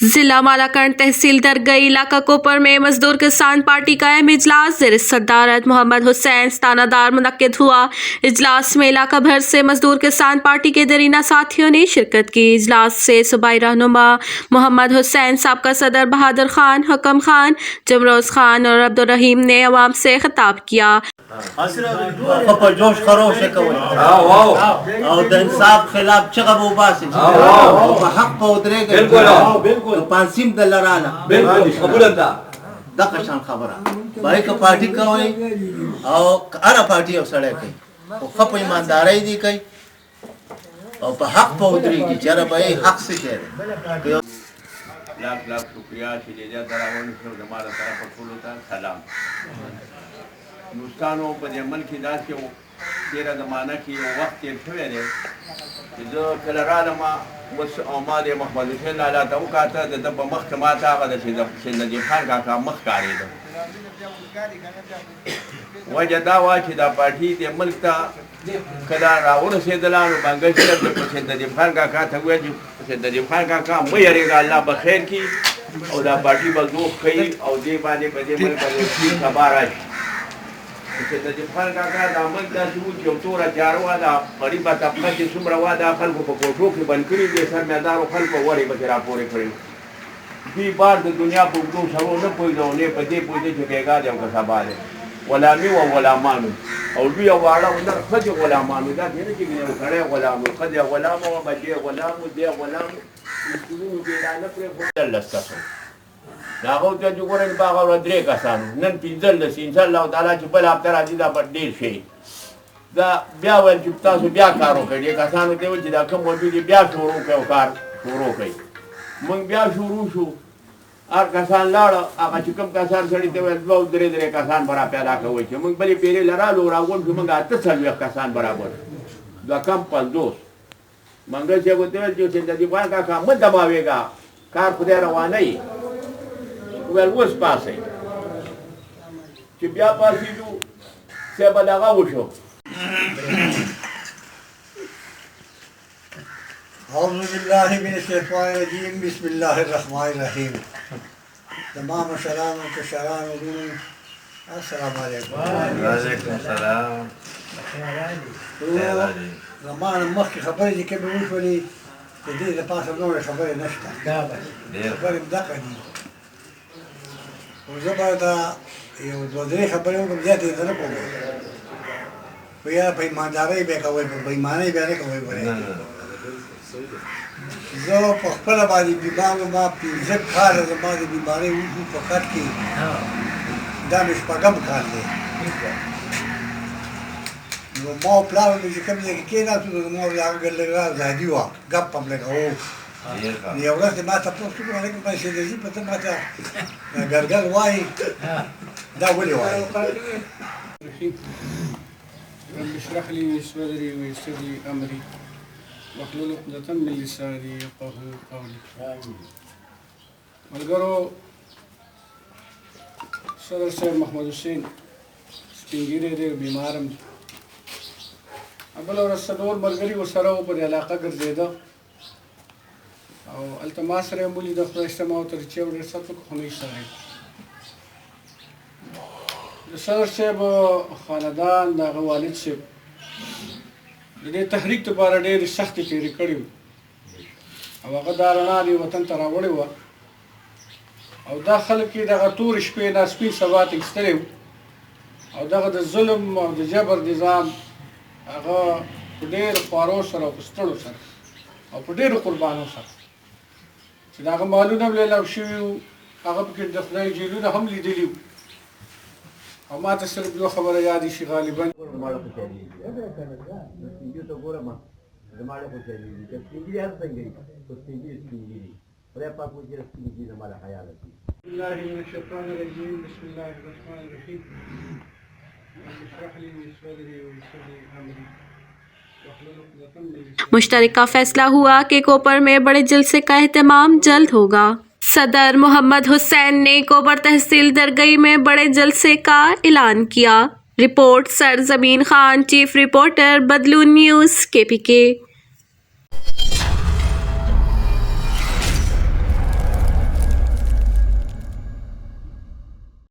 जिला मालाकंड तहसील दरगई इलाका कोपर में मजदूर किसान पार्टी का अहम इजलास ज़ेर सदारत मोहम्मद हुसैन स्थानादार मुनक्किद हुआ। इजलास में इलाका भर से मजदूर किसान पार्टी के दरीना साथियों ने शिरकत की। इजलास से सूबाई रहनुमा मोहम्मद हुसैन, साबका सदर बहादुर खान, हुकम खान, जमरोज खान और अब्दुर्रहीम ने अवाम से खिताब किया। जोश खरोश और इंसाफ खिलाफ चगब उबासी हक को उतरेगा तो पांसिम दलराना दकशान खबरा भाई का पार्टी का होई और अरा पार्टी और सड़े कई वो खप ईमानदारी दी कई और पे हक पे उतरेगी जरा भाई हक से कह रहे लाख लाख शुक्रिया शिलेजा दरावन से हमारा तरफ फूल होता सलाम हिंदुस्तानों पर जमन की दास के तेरा ज़माना की वो वक्त के छुए ने जो कलरा लमा बस आमादे मोहम्मद हुसैन लाला तो कहता है जब महकमा था अगर से नजीब खान का मखकारी था वजह दावा चिदा पार्टी ते मलता कला रावण से दलान बंगल से नजीब खान का था हुआ जो से नजीब खान का मयरेगा अल्लाह बखैर की और दा पार्टी बजो कई और दे बाने बजे मल का खबर आई नजीब खान का दामन का जो तोरा चारवा दा बड़ी बात अपना के सुमरवा दा खल को कोठो के बनकरी के सर मैदान खल को वरे बकरा पूरे खड़े भी बार दुनिया को दो सरो न कोई ने पदे पदे झुकेगा जब का सवाल है वलामी व वलामान और भी वाला उधर खज वलामान दा ने कि ने खड़े वलाम खज वलाम व बजे वलाम दे वलाम इसको के ना प्रे लस्ता नागो तो जो कोरन बागा रद्रे का सान नन पिंजल ल इंशाल्लाह ताला च बल आप तरा दिदा पर देर शे दा ब्या वन चिप्ता सु ब्या कारो के का सान देव जिदा कम मोबी ब्या शुरू के कार शुरू के मंग ब्या शुरू शु आर का सान लाड़ आ चिकम का सान सड़ी देव दो दरे दरे का सान बरा पैदा के होय मंग बली पेरे लरा लोरा गोन मंग आत सल का सान बराबर दा कम पल दोस्त मंग से वो देव जो से दीवान का मत दबावेगा कार खुदा रवा नहीं well was passing कि ब्याह पासी जो से बलागा उठो औज़ु बिल्लाहि मिनश शैतानिर रजीम बिस्मिल्लाहिर रहमानिर रहीम तमाम सलाम के सलाम अस्सलाम वालेकुम सलाम ज़मान मख खबर जी के बिल्कुल दे दे पास नो खबर नष्टा खबर दकनी وزبادة يودري خبرهم بجد يتنقوا ويا بيمانداري بيكوي بيماني بيكوي بره زو پخپل باندې بیمار ما پینځه کال زما د بیماری وو فقط کې دا مش پګم کار دی نو ما پلان دې کوم ځای کې نه څه نو یو ګلګا زادي وا غپ په لګو یو ورځ ما ته پوښتنه کوله چې په څه دې په ته ما ته ګرګل وای دا ولې وای رب اشرح لي صدري ويسر لي امري واحلل عقدة من لساني يفقهوا قولي ملګرو صدر صاحب محمد حسین سپینګیری ډېر بیمارم بله ورځ څلور ملګري ورسره وو په دې علاقه ګرځېده او هلته ما سره یې ولیده خدای شته ما ورته چې یو ډېر سخت وکړو خو نه یې سره د صدر صاحب خاندان د هغه والد صاحب د دې تحریک لپاره ډېرې سختې تېرې کړې وې او هغه دا رڼا دې وطن ته راوړې وه او دا خلک یې دغه تورې شپې دا سپین سوات ایستلی وو او دغه د ظلم او د جبر نظام هغه په ډېرو خوارو سره او په ستړو سره او په ډېرو قربانو سره چې د هغه مالونه هم لیلاو شوي وو هغه پکې د خدای جیلونه هم لیدلي وو او ما ته صرف یو خبره یادې شي غالبا मुश्तरका फैसला हुआ कि कोपर में बड़े जलसे का एहतमाम जल्द होगा। सदर मोहम्मद हुसैन ने कोपर तहसील दरगई में बड़े जलसे का ऐलान किया। रिपोर्ट सरजमीन खान, चीफ रिपोर्टर बदलून न्यूज़ KPK।